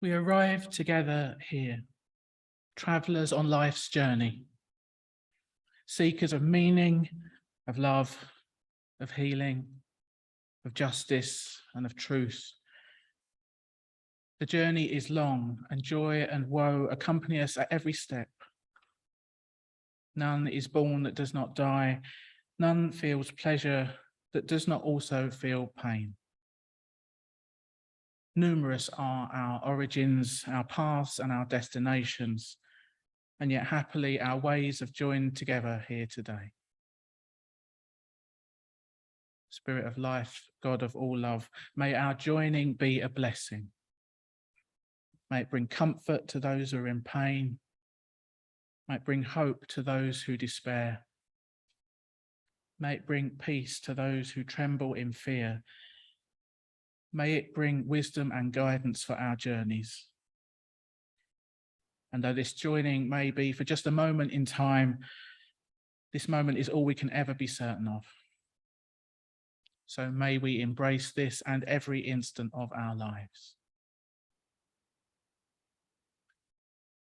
We arrive together here, travellers on life's journey, seekers of meaning, of love, of healing, of justice, and of truth. The journey is long, and joy and woe accompany us at every step. None is born that does not die. None feels pleasure that does not also feel pain. Numerous are our origins, our paths, and our destinations, and yet happily our ways have joined together here today. Spirit of life, God of all love, may our joining be a blessing. May it bring comfort to those who are in pain. May it bring hope to those who despair. May it bring peace to those who tremble in fear. May it bring wisdom and guidance for our journeys. And though this joining may be for just a moment in time, this moment is all we can ever be certain of. So may we embrace this and every instant of our lives.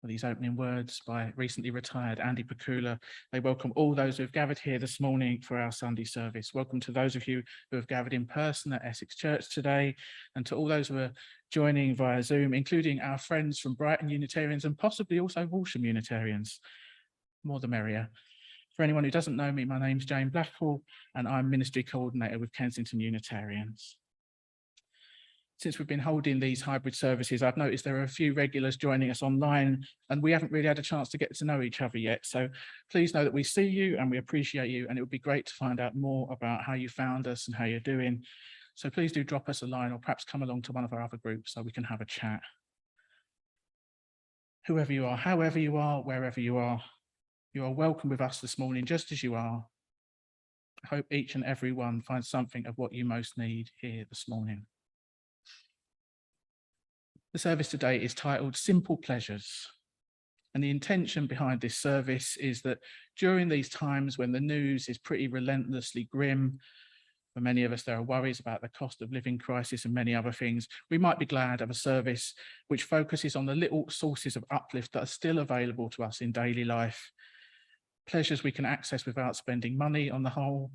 For these opening words by recently retired Andy Pakula, they welcome all those who have gathered here this morning for our Sunday service. Welcome to those of you who have gathered in person at Essex Church today, and to all those who are joining via Zoom, including our friends from Brighton Unitarians and possibly also Walsham Unitarians. More the merrier. For anyone who doesn't know me, my name's James Blackall, and I'm Ministry Coordinator with Kensington Unitarians. Since we've been holding these hybrid services, I've noticed there are a few regulars joining us online, and we haven't really had a chance to get to know each other yet. So please know that we see you and we appreciate you, and it would be great to find out more about how you found us and how you're doing. So please do drop us a line, or perhaps come along to one of our other groups so we can have a chat. Whoever you are, however you are, wherever you are welcome with us this morning, just as you are. I hope each and every one finds something of what you most need here this morning. The service today is titled Simple Pleasures, and the intention behind this service is that during these times when the news is pretty relentlessly grim, for many of us there are worries about the cost of living crisis and many other things, we might be glad of a service which focuses on the little sources of uplift that are still available to us in daily life, pleasures we can access without spending money on the whole.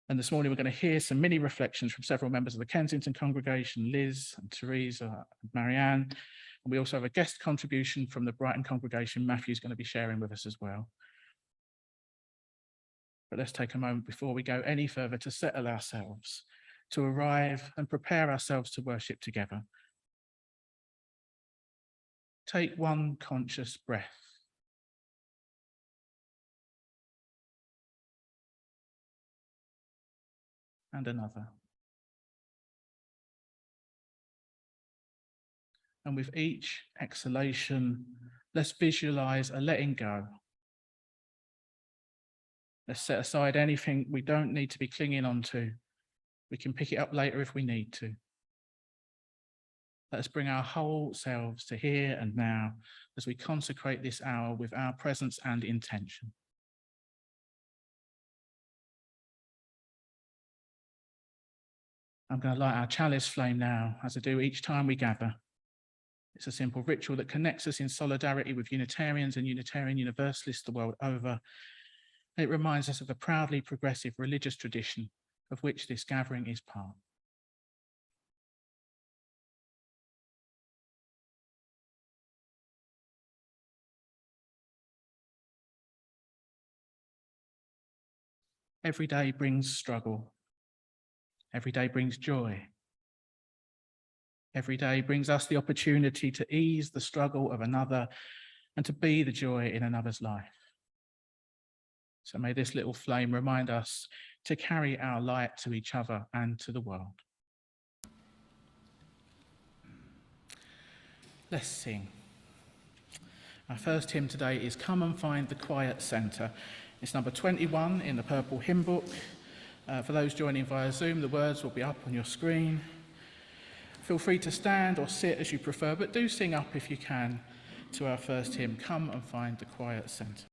And this morning, we're going to hear some mini reflections from several members of the Kensington congregation, Liz and Teresa and Marianne. And we also have a guest contribution from the Brighton congregation. Matthew's going to be sharing with us as well. But let's take a moment before we go any further to settle ourselves, to arrive and prepare ourselves to worship together. Take one conscious breath. And another. And with each exhalation, let's visualize a letting go. Let's set aside anything we don't need to be clinging on to. We can pick it up later if we need to. Let's bring our whole selves to here and now as we consecrate this hour with our presence and intention. I'm going to light our chalice flame now, as I do each time we gather. It's a simple ritual that connects us in solidarity with Unitarians and Unitarian Universalists the world over. It reminds us of the proudly progressive religious tradition of which this gathering is part. Every day brings struggle. Every day brings joy. Every day brings us the opportunity to ease the struggle of another and to be the joy in another's life. So may this little flame remind us to carry our light to each other and to the world. Let's sing. Our first hymn today is Come and Find the Quiet Centre. It's number 21 in the purple hymn book. For those joining via Zoom, the words will be up on your screen. Feel free to stand or sit as you prefer, but do sing up if you can to our first hymn, Come and Find the Quiet Centre.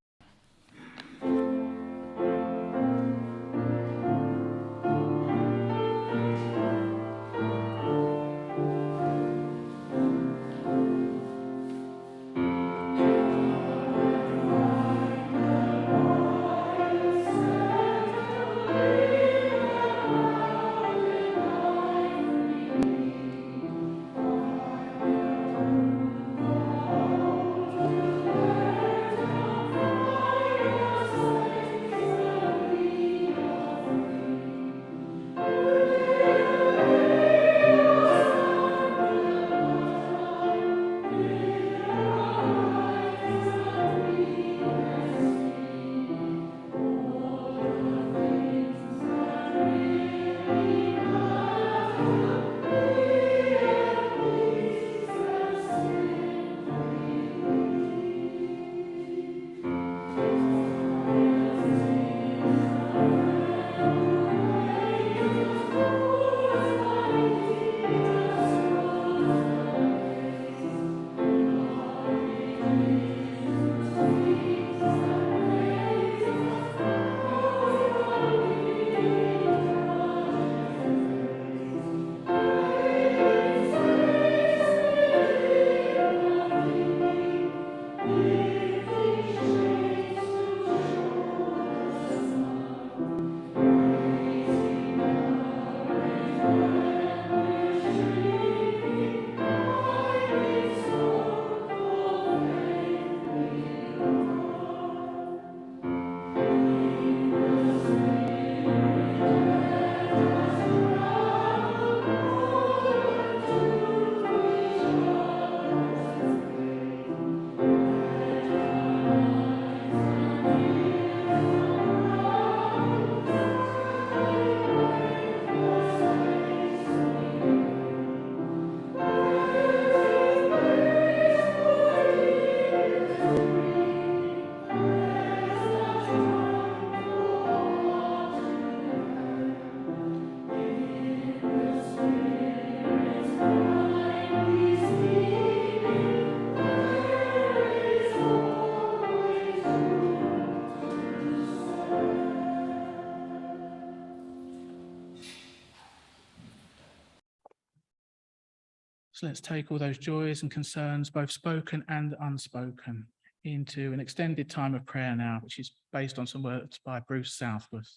So let's take all those joys and concerns, both spoken and unspoken, into an extended time of prayer now, which is based on some words by Bruce Southworth.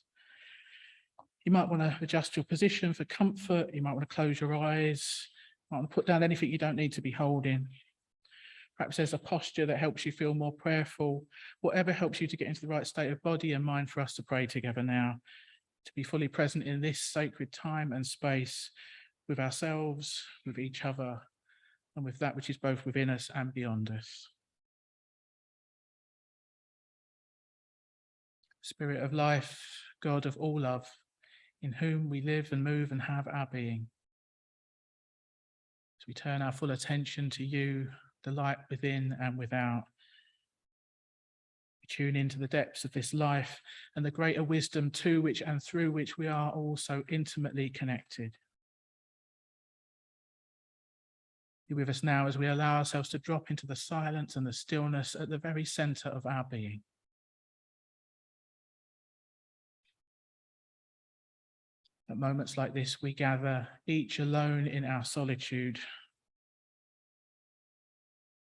You might want to adjust your position for comfort. You might want to close your eyes. You might want to put down anything you don't need to be holding. Perhaps there's a posture that helps you feel more prayerful. Whatever helps you to get into the right state of body and mind for us to pray together now, to be fully present in this sacred time and space with ourselves, with each other, and with that which is both within us and beyond us. Spirit of life, God of all love, in whom we live and move and have our being. As we turn our full attention to you, the light within and without, we tune into the depths of this life and the greater wisdom to which and through which we are all so intimately connected. Be with us now as we allow ourselves to drop into the silence and the stillness at the very center of our being. At moments like this, we gather, each alone in our solitude.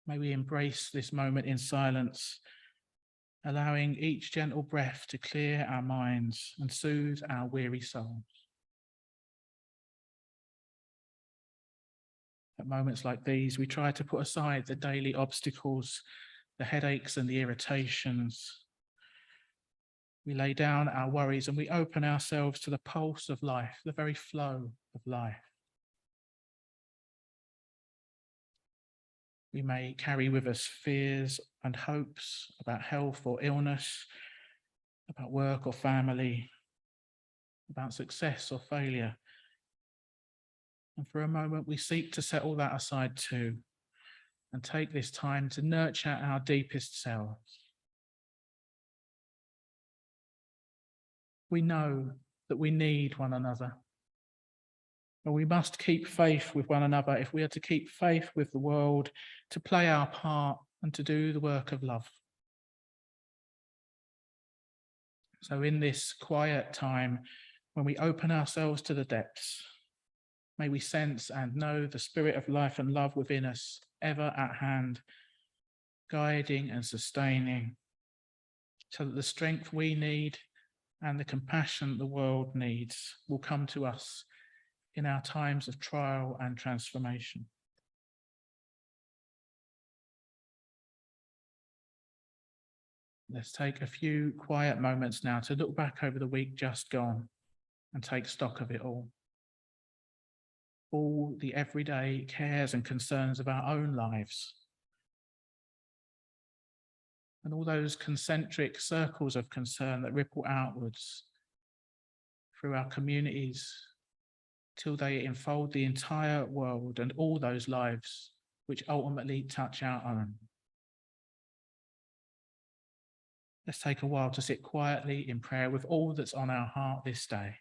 May we embrace this moment in silence, allowing each gentle breath to clear our minds and soothe our weary souls. At moments like these, we try to put aside the daily obstacles, the headaches and the irritations. We lay down our worries and we open ourselves to the pulse of life, the very flow of life. We may carry with us fears and hopes about health or illness, about work or family, about success or failure. And for a moment, we seek to set all that aside too, and take this time to nurture our deepest selves. We know that we need one another, but we must keep faith with one another if we are to keep faith with the world, to play our part and to do the work of love. So in this quiet time, when we open ourselves to the depths, may we sense and know the spirit of life and love within us, ever at hand, guiding and sustaining, so that the strength we need and the compassion the world needs will come to us in our times of trial and transformation. Let's take a few quiet moments now to look back over the week just gone and take stock of it all. All the everyday cares and concerns of our own lives, and all those concentric circles of concern that ripple outwards through our communities till they enfold the entire world and all those lives which ultimately touch our own. Let's take a while to sit quietly in prayer with all that's on our heart this day.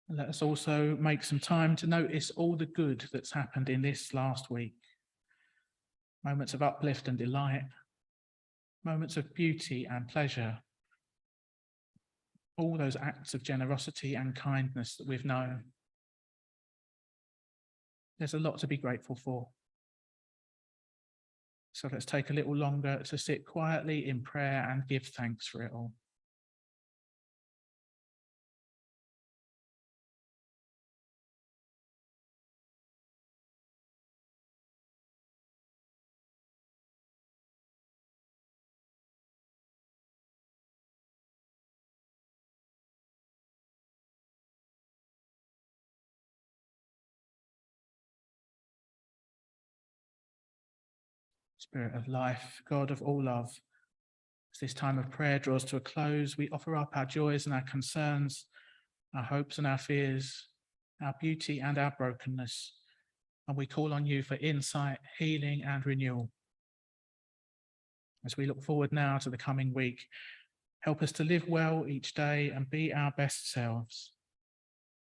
And let us also make some time to notice all the good that's happened in this last week. Moments of uplift and delight, moments of beauty and pleasure, all those acts of generosity and kindness that we've known. There's a lot to be grateful for. So let's take a little longer to sit quietly in prayer and give thanks for it all. Spirit of life, God of all love, as this time of prayer draws to a close, we offer up our joys and our concerns, our hopes and our fears, our beauty and our brokenness, and we call on you for insight, healing and renewal. As we look forward now to the coming week, help us to live well each day and be our best selves,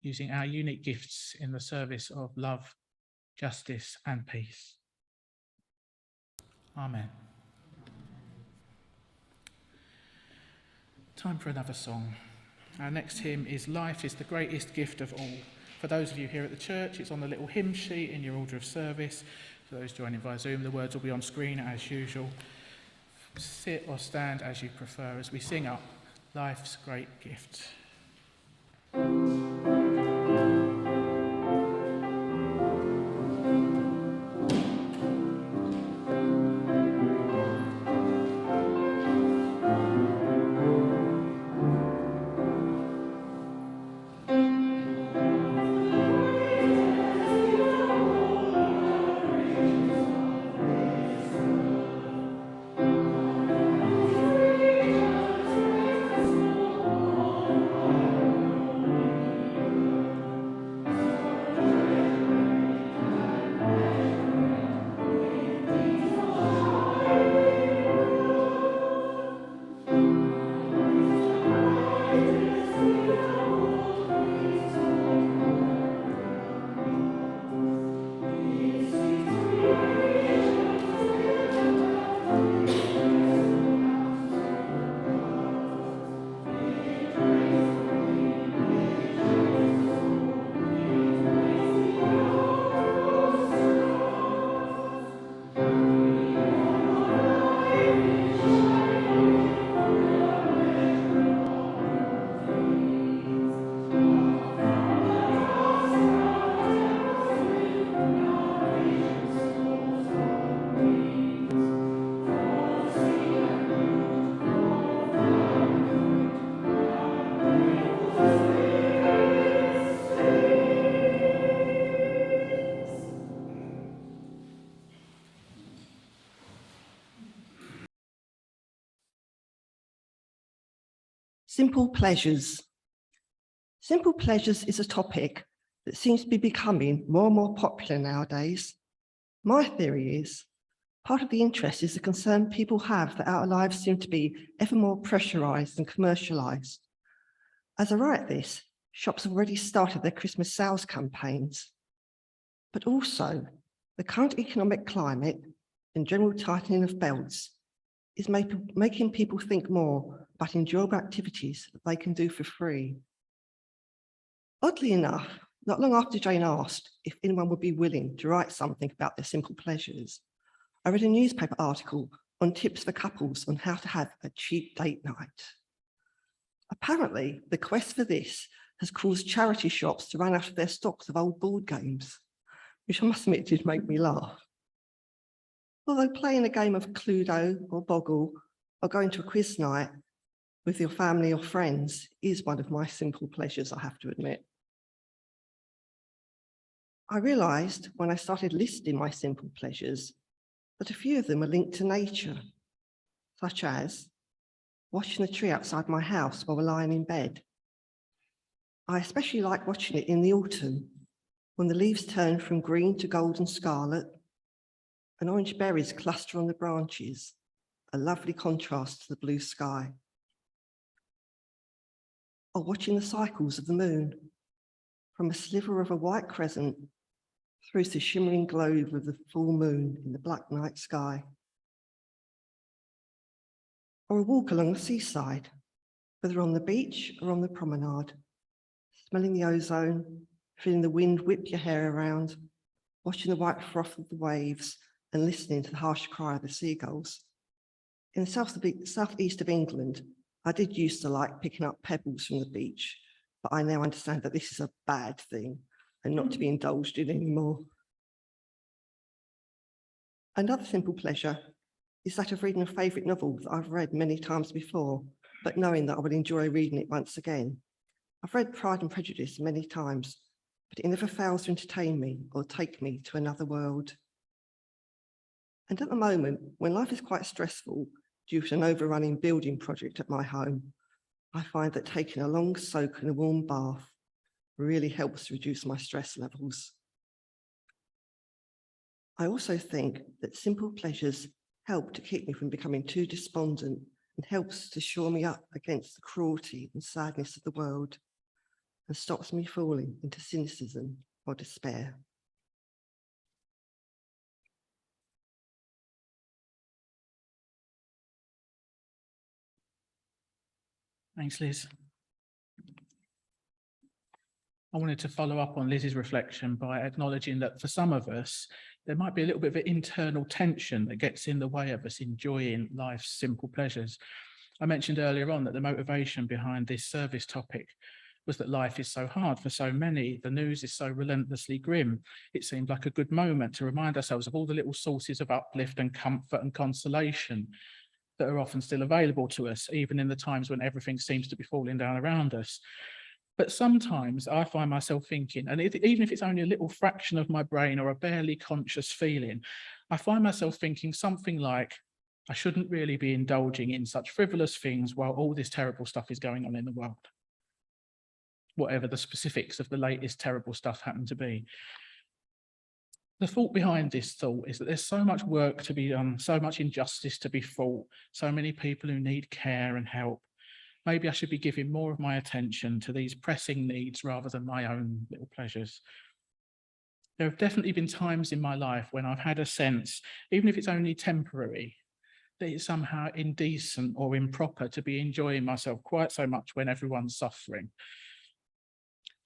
using our unique gifts in the service of love, justice, and peace. Amen. Time for another song. Our next hymn is Life is the Greatest Gift of All. For those of you here at the church, it's on the little hymn sheet in your order of service. For those joining via Zoom, the words will be on screen as usual. Sit or stand as you prefer as we sing up Life's Great Gift. Simple pleasures. Simple pleasures is a topic that seems to be becoming more and more popular nowadays. My theory is part of the interest is the concern people have that our lives seem to be ever more pressurised and commercialised. As I write this, shops have already started their Christmas sales campaigns. But also, the current economic climate and general tightening of belts is making people think more about enjoyable activities that they can do for free. Oddly enough, not long after Jane asked if anyone would be willing to write something about their simple pleasures, I read a newspaper article on tips for couples on how to have a cheap date night. Apparently, the quest for this has caused charity shops to run out of their stocks of old board games, which I must admit did make me laugh. Although playing a game of Cluedo or Boggle or going to a quiz night with your family or friends is one of my simple pleasures, I have to admit. I realised when I started listing my simple pleasures that a few of them are linked to nature, such as watching the tree outside my house while we're lying in bed. I especially like watching it in the autumn when the leaves turn from green to gold and scarlet and orange berries cluster on the branches, a lovely contrast to the blue sky. Or watching the cycles of the moon, from a sliver of a white crescent through to the shimmering globe of the full moon in the black night sky. Or a walk along the seaside, whether on the beach or on the promenade, smelling the ozone, feeling the wind whip your hair around, watching the white froth of the waves and listening to the harsh cry of the seagulls. In the southeast of England, I did used to like picking up pebbles from the beach, but I now understand that this is a bad thing and not to be indulged in anymore. Another simple pleasure is that of reading a favourite novel that I've read many times before, but knowing that I would enjoy reading it once again. I've read Pride and Prejudice many times, but it never fails to entertain me or take me to another world. And at the moment, when life is quite stressful due to an overrunning building project at my home, I find that taking a long soak in a warm bath really helps reduce my stress levels. I also think that simple pleasures help to keep me from becoming too despondent and helps to shore me up against the cruelty and sadness of the world and stops me falling into cynicism or despair. Thanks, Liz. I wanted to follow up on Liz's reflection by acknowledging that for some of us, there might be a little bit of an internal tension that gets in the way of us enjoying life's simple pleasures. I mentioned earlier on that the motivation behind this service topic was that life is so hard for so many. The news is so relentlessly grim. It seemed like a good moment to remind ourselves of all the little sources of uplift and comfort and consolation that are often still available to us, even in the times when everything seems to be falling down around us. But sometimes I find myself thinking, and even if it's only a little fraction of my brain or a barely conscious feeling, I find myself thinking something like, I shouldn't really be indulging in such frivolous things while all this terrible stuff is going on in the world. Whatever the specifics of the latest terrible stuff happen to be. The thought behind this thought is that there's so much work to be done, so much injustice to be fought, so many people who need care and help. Maybe I should be giving more of my attention to these pressing needs rather than my own little pleasures. There have definitely been times in my life when I've had a sense, even if it's only temporary, that it's somehow indecent or improper to be enjoying myself quite so much when everyone's suffering.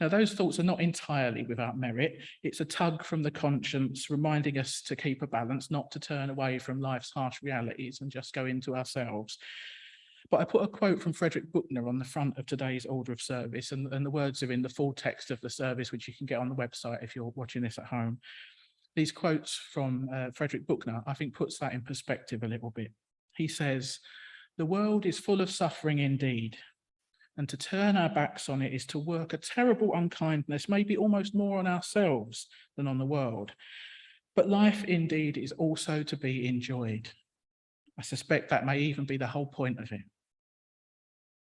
Now, those thoughts are not entirely without merit. It's a tug from the conscience, reminding us to keep a balance, not to turn away from life's harsh realities and just go into ourselves. But I put a quote from Frederick Buechner on the front of today's order of service, and the words are in the full text of the service, which you can get on the website if you're watching this at home. These quotes from Frederick Buechner, I think, puts that in perspective a little bit. He says, "The world is full of suffering indeed, and to turn our backs on it is to work a terrible unkindness, maybe almost more on ourselves than on the world. But life indeed is also to be enjoyed. I suspect that may even be the whole point of it."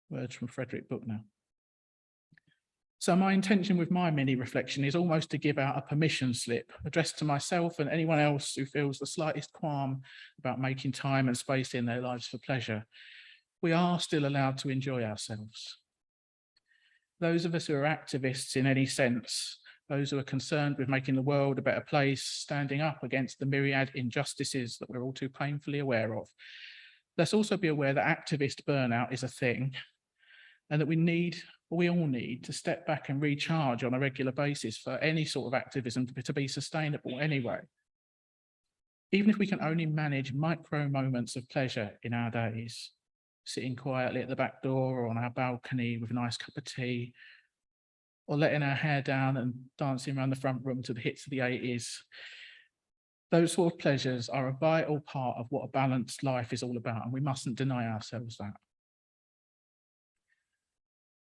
Words from Frederick Buechner. So my intention with my mini reflection is almost to give out a permission slip addressed to myself and anyone else who feels the slightest qualm about making time and space in their lives for pleasure. We are still allowed to enjoy ourselves. Those of us who are activists in any sense, those who are concerned with making the world a better place, standing up against the myriad injustices that we're all too painfully aware of, let's also be aware that activist burnout is a thing, and that we all need to step back and recharge on a regular basis for any sort of activism to be sustainable anyway. Even if we can only manage micro moments of pleasure in our days, sitting quietly at the back door or on our balcony with a nice cup of tea, or letting our hair down and dancing around the front room to the hits of the 80s. Those sort of pleasures are a vital part of what a balanced life is all about, and we mustn't deny ourselves that.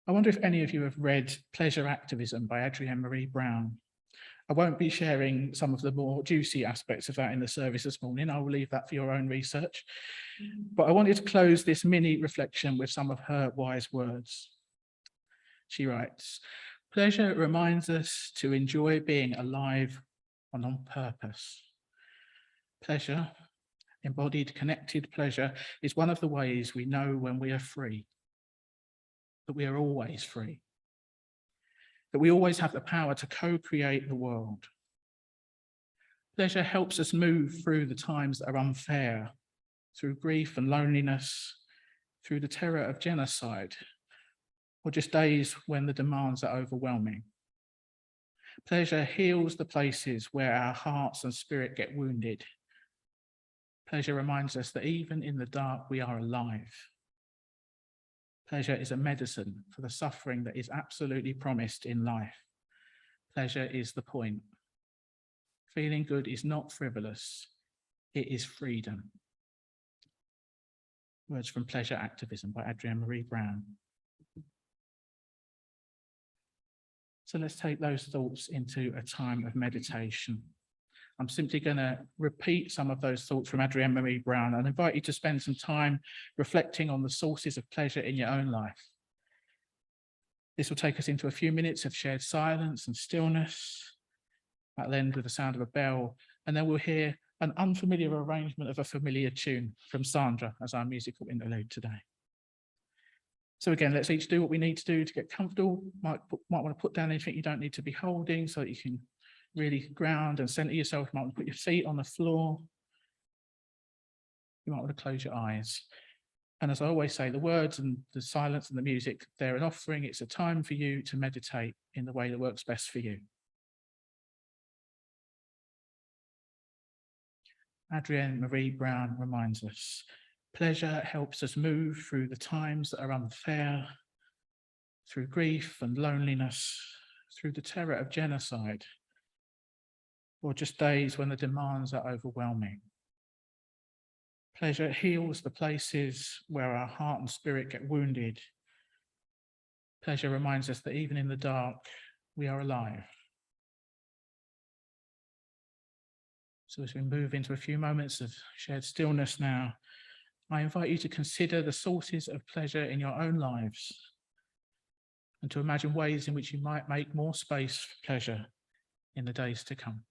I wonder if any of you have read Pleasure Activism by Adrienne Marie Brown. I won't be sharing some of the more juicy aspects of that in the service this morning. I will leave that for your own research. But I wanted to close this mini reflection with some of her wise words. She writes, "Pleasure reminds us to enjoy being alive and on purpose. Pleasure, embodied, connected pleasure, is one of the ways we know when we are free, that we are always free, that we always have the power to co-create the world. Pleasure helps us move through the times that are unfair, through grief and loneliness, through the terror of genocide, or just days when the demands are overwhelming. Pleasure heals the places where our hearts and spirit get wounded. Pleasure reminds us that even in the dark, we are alive. Pleasure is a medicine for the suffering that is absolutely promised in life. Pleasure is the point. Feeling good is not frivolous, it is freedom." Words from Pleasure Activism by Adrienne Marie Brown. So let's take those thoughts into a time of meditation. I'm simply going to repeat some of those thoughts from Adrienne Marie Brown and invite you to spend some time reflecting on the sources of pleasure in your own life. This will take us into a few minutes of shared silence and stillness. That'll end with the sound of a bell, and then we'll hear an unfamiliar arrangement of a familiar tune from Sandra as our musical interlude today. So again, let's each do what we need to do to get comfortable. Might want to put down anything you don't need to be holding so that you can really ground and center yourself. You might want to put your feet on the floor. You might want to close your eyes. And as I always say, the words and the silence and the music, they're an offering. It's a time for you to meditate in the way that works best for you. Adrienne Marie Brown reminds us, pleasure helps us move through the times that are unfair, through grief and loneliness, through the terror of genocide, or just days when the demands are overwhelming. Pleasure heals the places where our heart and spirit get wounded. Pleasure reminds us that even in the dark, we are alive. So as we move into a few moments of shared stillness now, I invite you to consider the sources of pleasure in your own lives and to imagine ways in which you might make more space for pleasure in the days to come.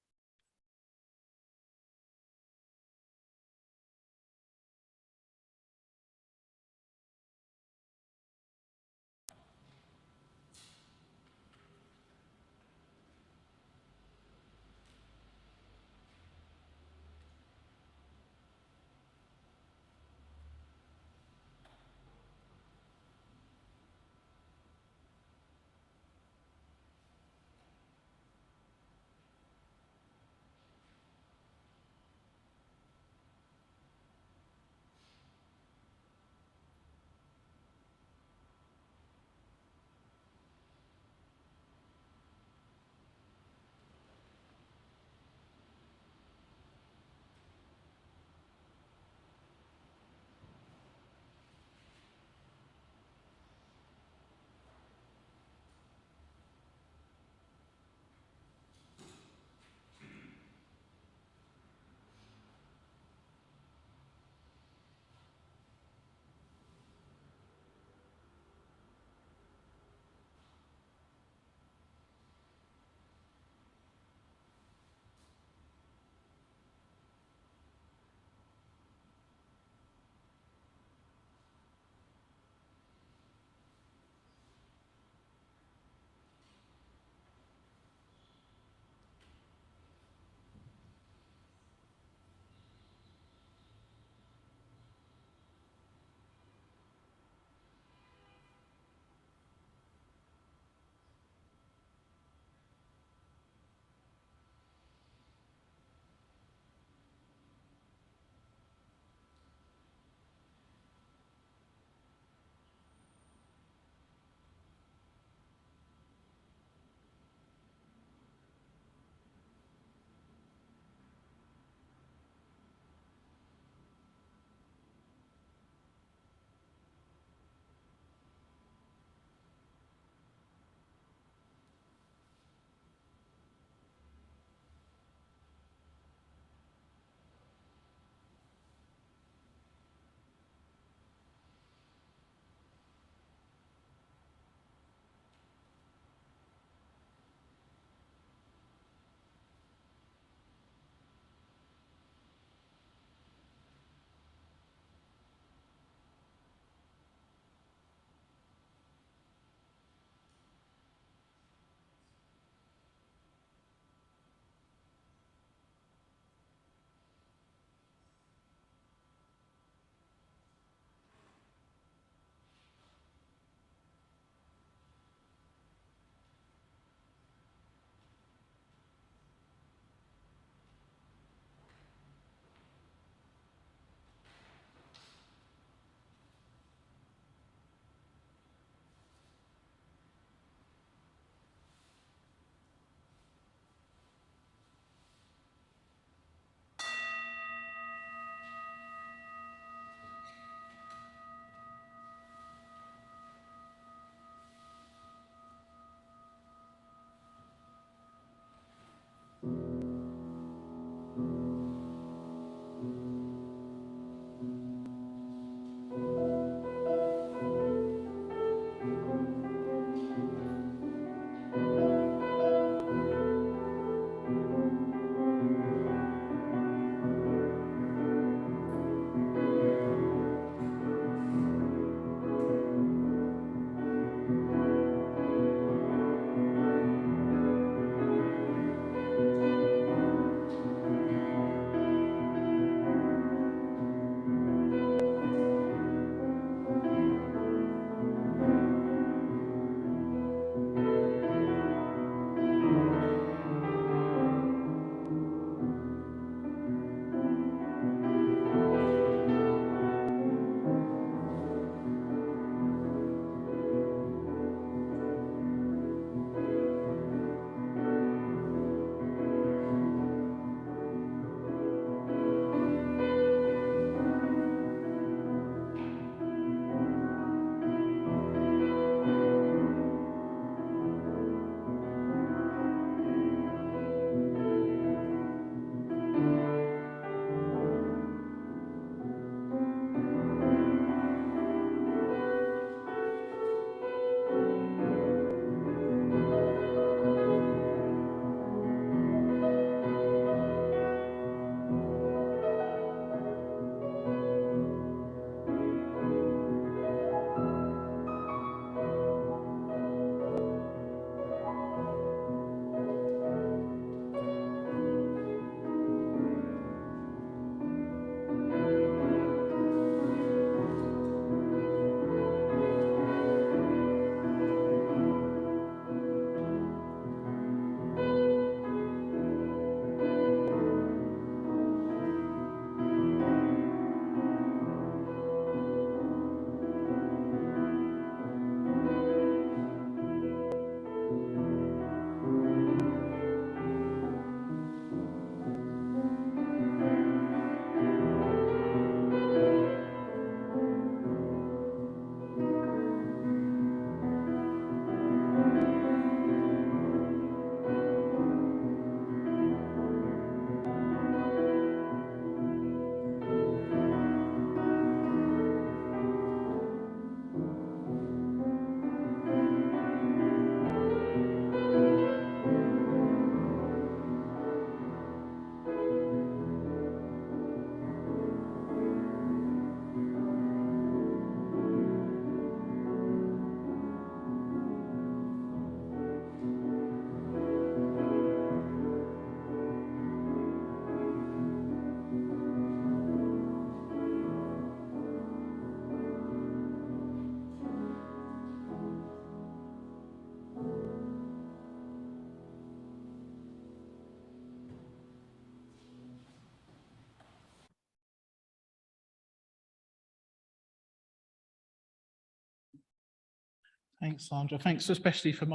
Thanks, Sandra. Thanks especially for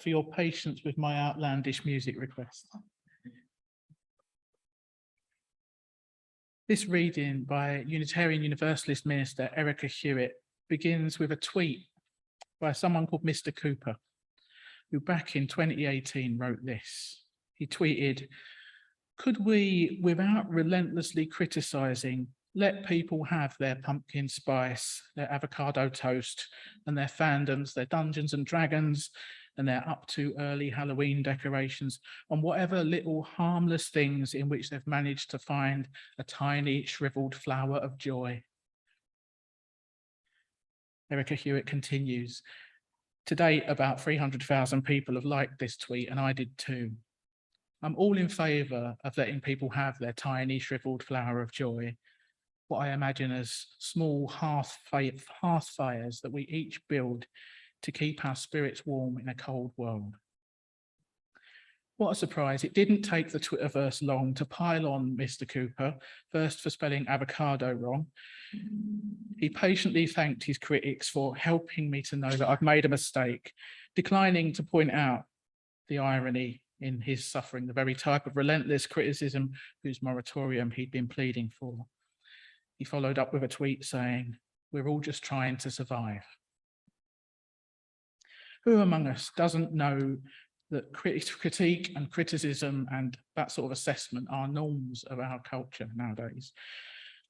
your patience with my outlandish music request. This reading by Unitarian Universalist minister Erica Hewitt begins with a tweet by someone called Mr. Cooper, who back in 2018 wrote this. He tweeted, "Could we, without relentlessly criticizing, let people have their pumpkin spice, their avocado toast, and their fandoms, their Dungeons and Dragons, and their up to early Halloween decorations, on whatever little harmless things in which they've managed to find a tiny shriveled flower of joy?" Erica Hewitt continues, "To date, about 300,000 people have liked this tweet, and I did too. I'm all in favour of letting people have their tiny shriveled flower of joy, what I imagine as small hearth fires that we each build to keep our spirits warm in a cold world." What a surprise. It didn't take the Twitterverse long to pile on Mr. Cooper, first for spelling avocado wrong. He patiently thanked his critics for helping me to know that I've made a mistake, declining to point out the irony in his suffering, the very type of relentless criticism whose moratorium he'd been pleading for. He followed up with a tweet saying, "We're all just trying to survive." Who among us doesn't know that critique and criticism and that sort of assessment are norms of our culture nowadays?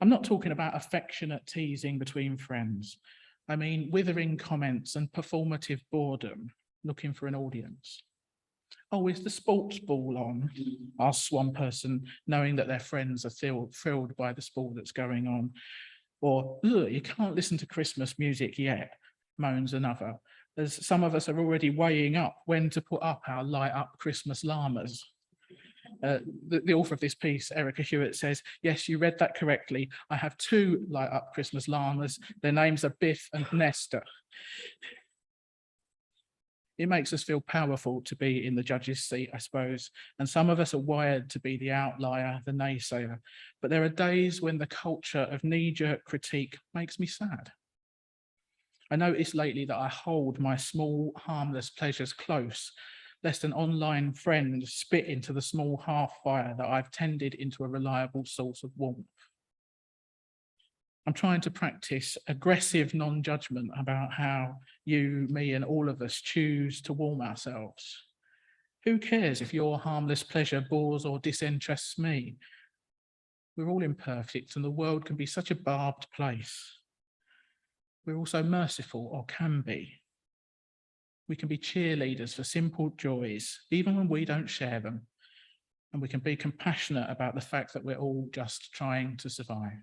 I'm not talking about affectionate teasing between friends. I mean withering comments and performative boredom, looking for an audience. "Oh, is the sports ball on?" asks one person, knowing that their friends are thrilled by the sport that's going on. Or, "Ugh, you can't listen to Christmas music yet," moans another, as some of us are already weighing up when to put up our light up Christmas llamas. The author of this piece, Erica Hewitt, says, "Yes, you read that correctly. I have two light up Christmas llamas. Their names are Biff and Nesta." It makes us feel powerful to be in the judge's seat, I suppose. And some of us are wired to be the outlier, the naysayer. But there are days when the culture of knee-jerk critique makes me sad. I noticed lately that I hold my small, harmless pleasures close, lest an online friend spit into the small hearth fire that I've tended into a reliable source of warmth. I'm trying to practice aggressive non-judgment about how you, me, and all of us choose to warm ourselves. Who cares if your harmless pleasure bores or disinterests me? We're all imperfect, and the world can be such a barbed place. We're also merciful, or can be. We can be cheerleaders for simple joys, even when we don't share them. And we can be compassionate about the fact that we're all just trying to survive.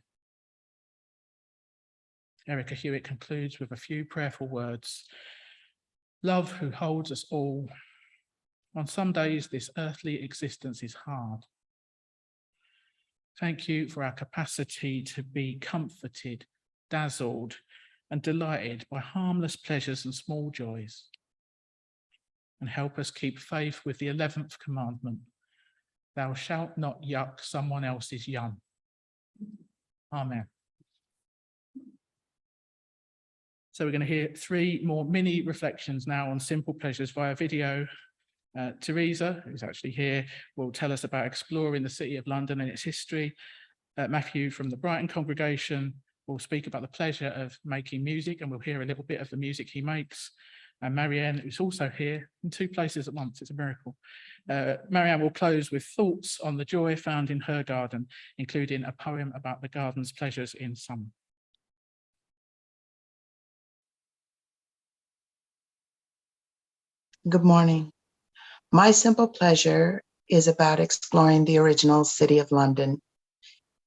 Erica Hewitt concludes with a few prayerful words. "Love who holds us all. On some days, this earthly existence is hard. Thank you for our capacity to be comforted, dazzled, and delighted by harmless pleasures and small joys. And help us keep faith with the 11th commandment. Thou shalt not yuck someone else's yum. Amen." So we're going to hear three more mini reflections now on simple pleasures via video. Teresa, who's actually here, will tell us about exploring the City of London and its history. Matthew from the Brighton congregation will speak about the pleasure of making music, and we'll hear a little bit of the music he makes. And Marianne, who's also here in two places at once, it's a miracle. Marianne will close with thoughts on the joy found in her garden, including a poem about the garden's pleasures in summer. Good morning. My simple pleasure is about exploring the original City of London.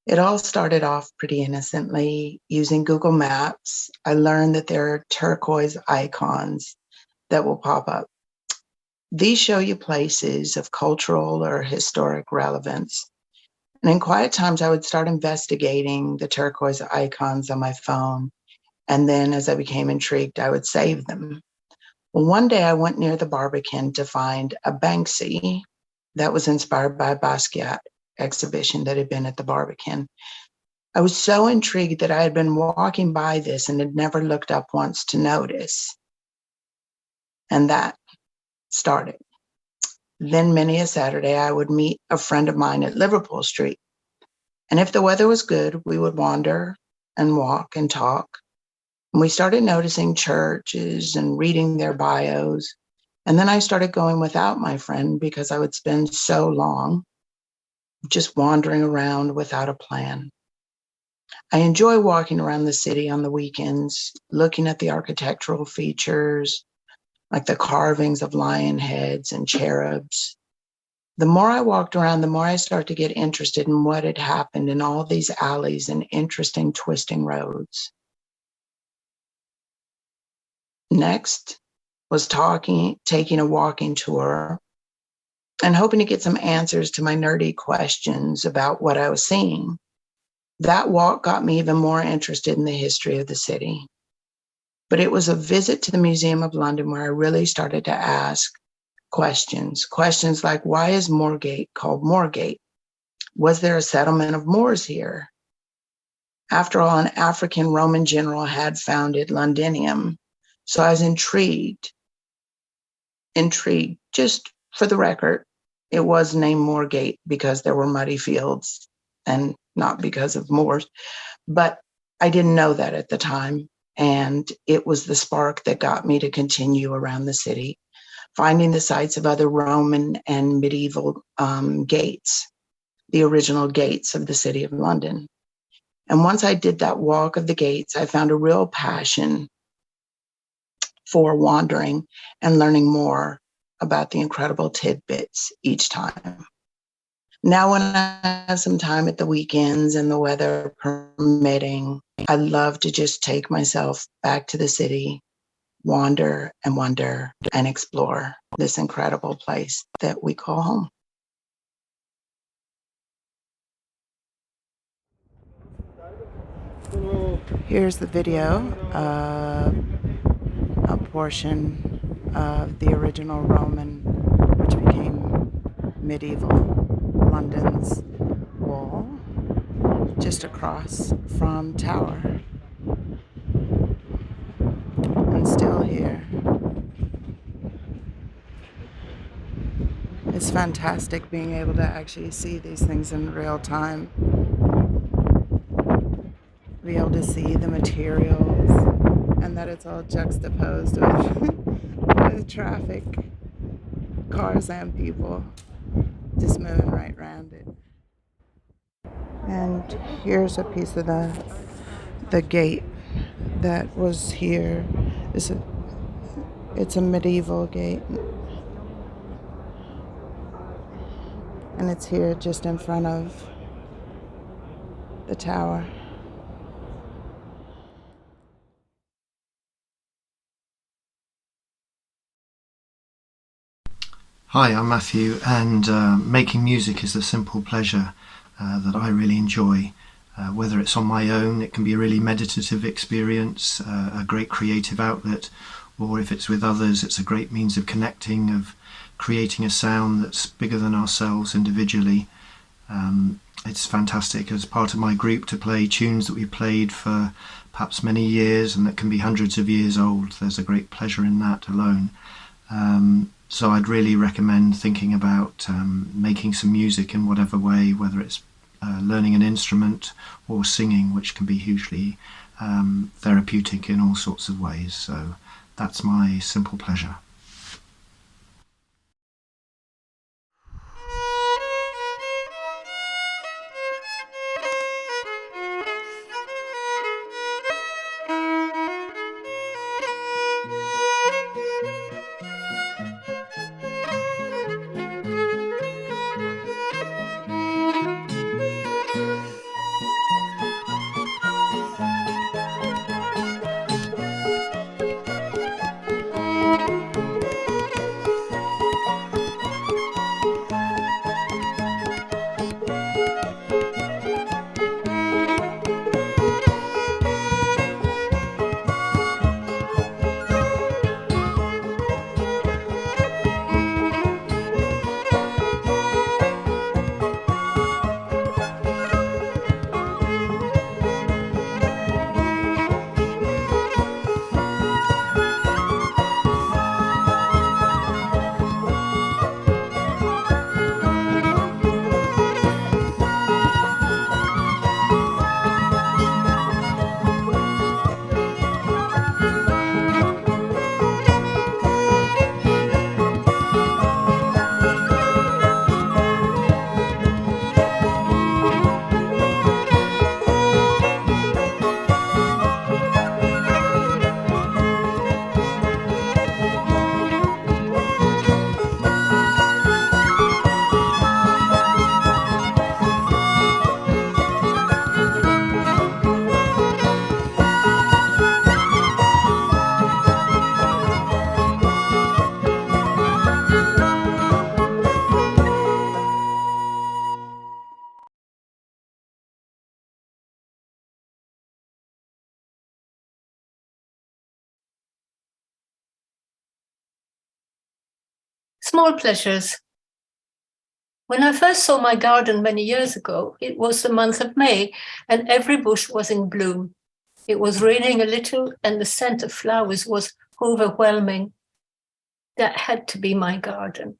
It all started off pretty innocently. Using Google Maps, I learned that there are turquoise icons that will pop up. These show you places of cultural or historic relevance. And in quiet times, I would start investigating the turquoise icons on my phone. And then as I became intrigued, I would save them. Well, one day I went near the Barbican to find a Banksy that was inspired by a Basquiat exhibition that had been at the Barbican. I was so intrigued that I had been walking by this and had never looked up once to notice. And that started. Then many a Saturday, I would meet a friend of mine at Liverpool Street. And if the weather was good, we would wander and walk and talk. And we started noticing churches and reading their bios. And then I started going without my friend because I would spend so long just wandering around without a plan. I enjoy walking around the city on the weekends, looking at the architectural features, like the carvings of lion heads and cherubs. The more I walked around, the more I started to get interested in what had happened in all these alleys and interesting twisting roads. Next was taking a walking tour and hoping to get some answers to my nerdy questions about what I was seeing. That walk got me even more interested in the history of the city. But it was a visit to the Museum of London where I really started to ask questions like, why is Moorgate called Moorgate? Was there a settlement of Moors here? After all, an African Roman general had founded Londinium. So I was intrigued. Just for the record, it was named Moorgate because there were muddy fields and not because of Moors. But I didn't know that at the time. And it was the spark that got me to continue around the city, finding the sites of other Roman and medieval gates, the original gates of the city of London. And once I did that walk of the gates, I found a real passion for wandering and learning more about the incredible tidbits each time. Now, when I have some time at the weekends and the weather permitting, I love to just take myself back to the city, wander and explore this incredible place that we call home. Here's the video of a portion of the original Roman, which became medieval London's wall, just across from Tower. And still here. It's fantastic being able to actually see these things in real time. Be able to see the materials and that it's all juxtaposed with traffic, cars and people just moving right around it. And here's a piece of the gate that was here. It's a medieval gate. And it's here just in front of the tower. Hi, I'm Matthew, and making music is a simple pleasure that I really enjoy. Whether it's on my own, it can be a really meditative experience, a great creative outlet, or if it's with others, it's a great means of connecting, of creating a sound that's bigger than ourselves individually. It's fantastic as part of my group to play tunes that we played for perhaps many years and that can be hundreds of years old. There's a great pleasure in that alone. So I'd really recommend thinking about making some music in whatever way, whether it's learning an instrument or singing, which can be hugely therapeutic in all sorts of ways. So that's my simple pleasure. Small pleasures. When I first saw my garden many years ago, it was the month of May and every bush was in bloom. It was raining a little and the scent of flowers was overwhelming. That had to be my garden.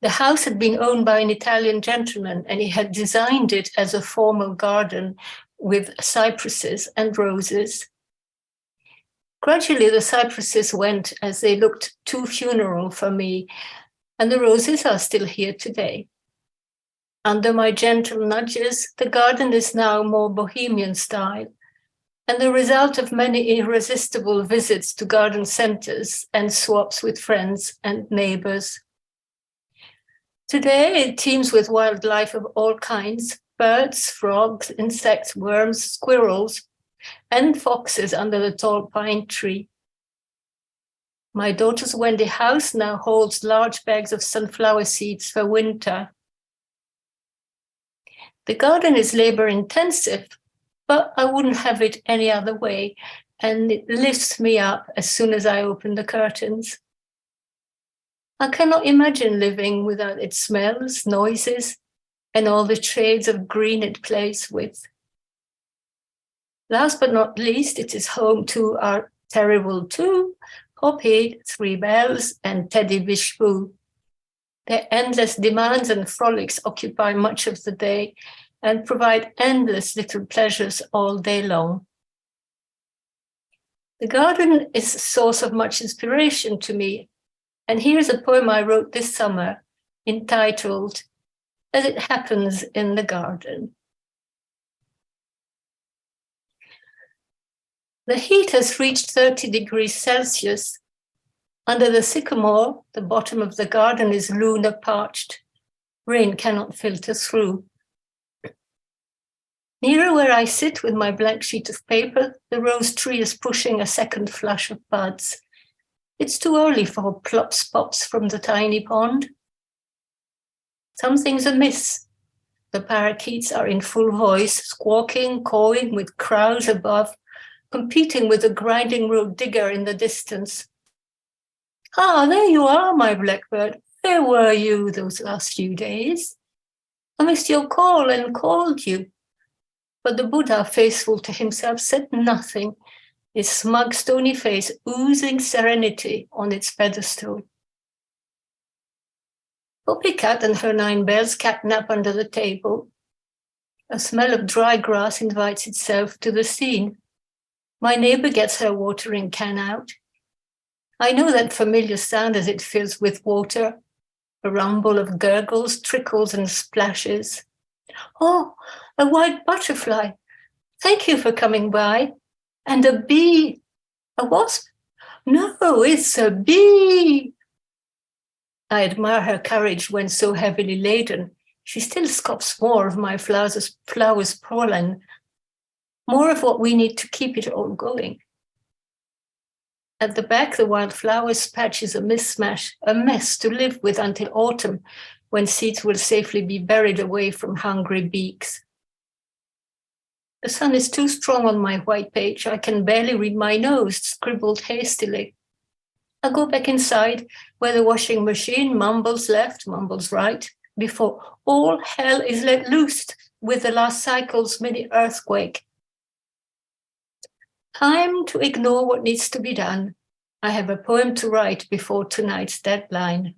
The house had been owned by an Italian gentleman and he had designed it as a formal garden with cypresses and roses. Gradually, the cypresses went as they looked too funeral for me, and the roses are still here today. Under my gentle nudges, the garden is now more bohemian style, and the result of many irresistible visits to garden centers and swaps with friends and neighbors. Today, it teems with wildlife of all kinds, birds, frogs, insects, worms, squirrels, and foxes under the tall pine tree. My daughter's Wendy house now holds large bags of sunflower seeds for winter. The garden is labor intensive, but I wouldn't have it any other way, and it lifts me up as soon as I open the curtains. I cannot imagine living without its smells, noises, and all the shades of green it plays with. Last but not least, it is home to our terrible two, Poppy, Three Bells, and Teddy Bishboo. Their endless demands and frolics occupy much of the day and provide endless little pleasures all day long. The garden is a source of much inspiration to me, and here's a poem I wrote this summer entitled, As It Happens in the Garden. The heat has reached 30 degrees Celsius. Under the sycamore, the bottom of the garden is lunar parched. Rain cannot filter through. Nearer where I sit with my blank sheet of paper, the rose tree is pushing a second flush of buds. It's too early for plops pops from the tiny pond. Something's amiss. The parakeets are in full voice, squawking, cawing with crows above, competing with the grinding road digger in the distance. Ah, there you are, my blackbird. Where were you those last few days? I missed your call and called you. But the Buddha, faithful to himself, said nothing, his smug, stony face oozing serenity on its pedestal. Poppy Cat and her 9 bells catnap under the table. A smell of dry grass invites itself to the scene. My neighbor gets her watering can out. I know that familiar sound as it fills with water, a rumble of gurgles, trickles, and splashes. Oh, a white butterfly. Thank you for coming by. And a bee. A wasp? No, it's a bee. I admire her courage when so heavily laden. She still scoffs more of my flowers' pollen, more of what we need to keep it all going. At the back, the wildflowers patch is a mismatch, a mess to live with until autumn, when seeds will safely be buried away from hungry beaks. The sun is too strong on my white page. I can barely read my notes, scribbled hastily. I go back inside, where the washing machine mumbles left, mumbles right, before all hell is let loose with the last cycle's mini earthquake. Time to ignore what needs to be done. I have a poem to write before tonight's deadline.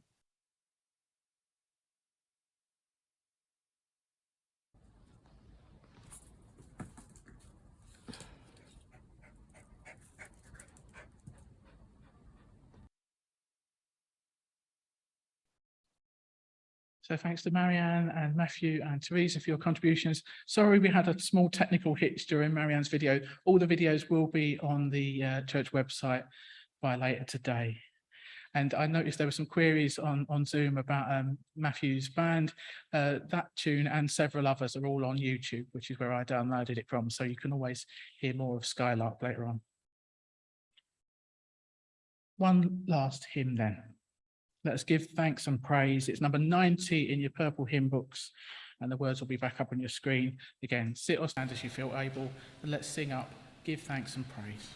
So thanks to Marianne and Matthew and Teresa for your contributions. Sorry, we had a small technical hitch during Marianne's video. All the videos will be on the church website by later today. And I noticed there were some queries on Zoom about Matthew's band. That tune and several others are all on YouTube, which is where I downloaded it from. So you can always hear more of Skylark later on. One last hymn then. Let us give thanks and praise. It's number 90 in your purple hymn books, and the words will be back up on your screen. Again, sit or stand as you feel able, and let's sing up, give thanks and praise.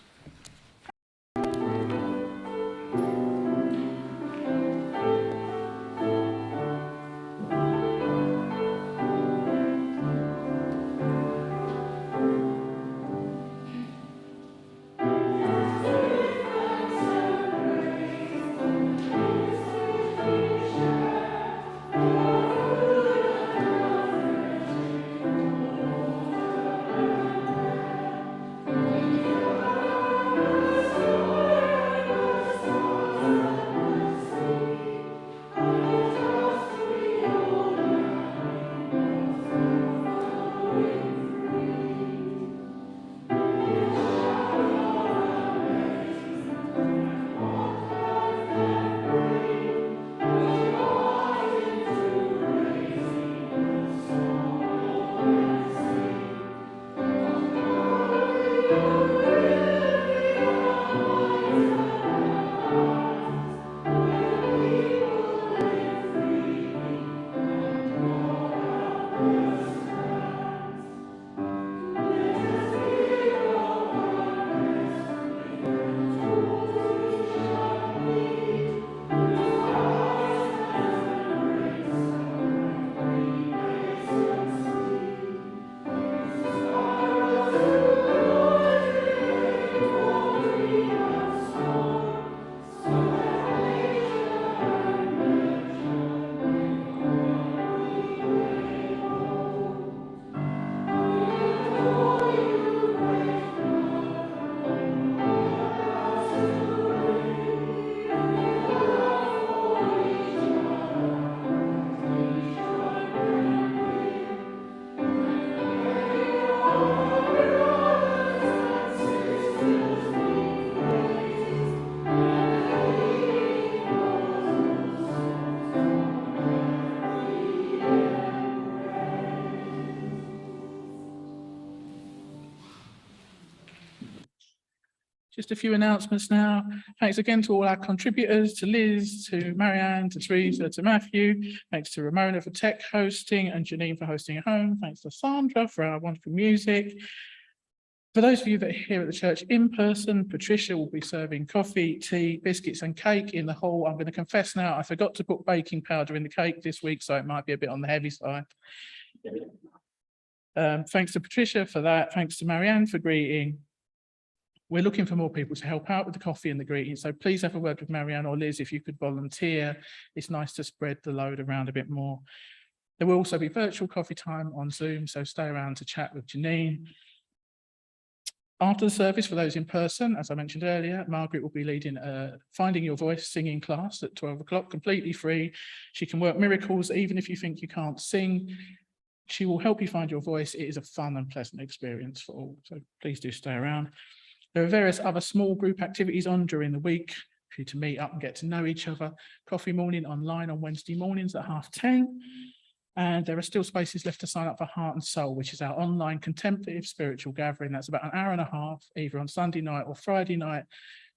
Just a few announcements now. Thanks again to all our contributors, to Liz, to Marianne, to Teresa, to Matthew. Thanks to Ramona for tech hosting and Janine for hosting at home. Thanks to Sandra for our wonderful music. For those of you that are here at the church in person, Patricia will be serving coffee, tea, biscuits and cake in the hall. I'm going to confess now, I forgot to put baking powder in the cake this week, so it might be a bit on the heavy side. Thanks to Patricia for that. Thanks to Marianne for greeting. We're looking for more people to help out with the coffee and the greeting, so please have a word with Marianne or Liz if you could volunteer. It's nice to spread the load around a bit more. There will also be virtual coffee time on Zoom, so stay around to chat with Janine. After the service, for those in person, as I mentioned earlier, Margaret will be leading a Finding Your Voice singing class at 12 o'clock, completely free. She can work miracles even if you think you can't sing. She will help you find your voice. It is a fun and pleasant experience for all, so please do stay around. There are various other small group activities on during the week for you to meet up and get to know each other. Coffee morning online on Wednesday mornings at 10:30. And there are still spaces left to sign up for Heart and Soul, which is our online contemplative spiritual gathering. That's about an hour and a half, either on Sunday night or Friday night,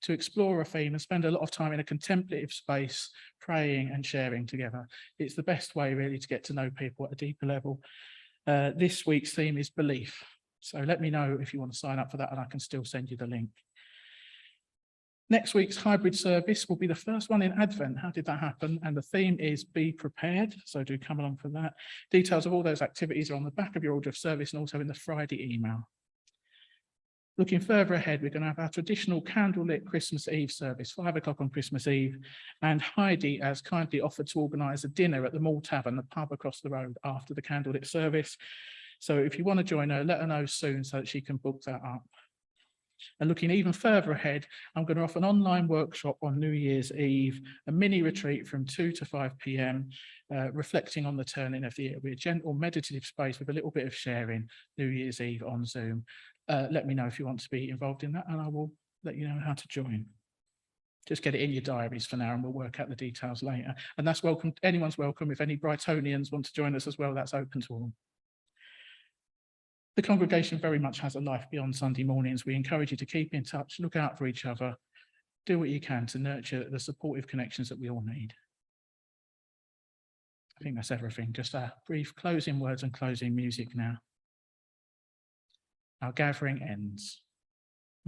to explore a theme and spend a lot of time in a contemplative space, praying and sharing together. It's the best way really to get to know people at a deeper level. This week's theme is belief. So let me know if you want to sign up for that and I can still send you the link. Next week's hybrid service will be the first one in Advent. How did that happen? And the theme is Be Prepared. So do come along for that. Details of all those activities are on the back of your order of service and also in the Friday email. Looking further ahead, we're going to have our traditional candlelit Christmas Eve service, 5 o'clock on Christmas Eve. And Heidi has kindly offered to organise a dinner at the Mall Tavern, the pub across the road, after the candlelit service. So if you want to join her, let her know soon so that she can book that up. And looking even further ahead, I'm going to offer an online workshop on New Year's Eve, a mini retreat from 2 to 5 p.m, reflecting on the turning of the year. It'll be a gentle meditative space with a little bit of sharing New Year's Eve on Zoom. Let me know if you want to be involved in that and I will let you know how to join. Just get it in your diaries for now and we'll work out the details later. And that's welcome. Anyone's welcome. If any Brightonians want to join us as well, that's open to all. The congregation very much has a life beyond Sunday mornings. We encourage you to keep in touch, look out for each other, do what you can to nurture the supportive connections that we all need. I think that's everything. Just our brief closing words and closing music now. Our gathering ends.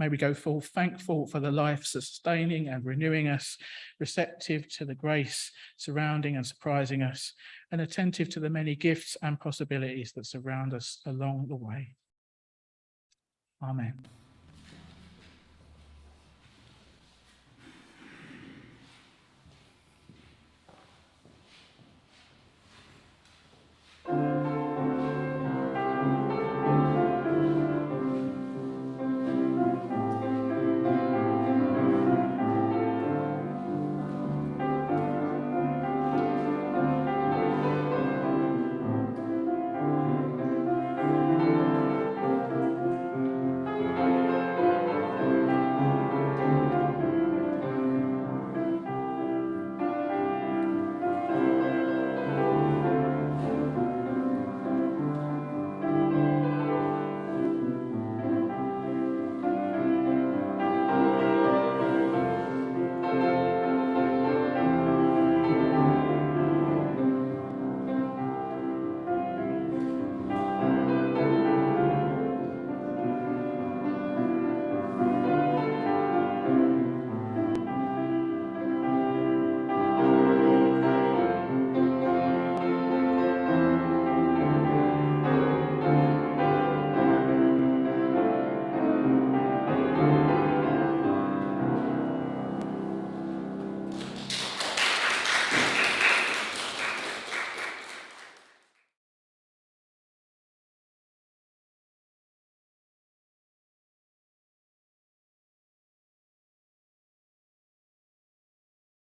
May we go forth thankful for the life sustaining and renewing us, receptive to the grace surrounding and surprising us, and attentive to the many gifts and possibilities that surround us along the way. Amen.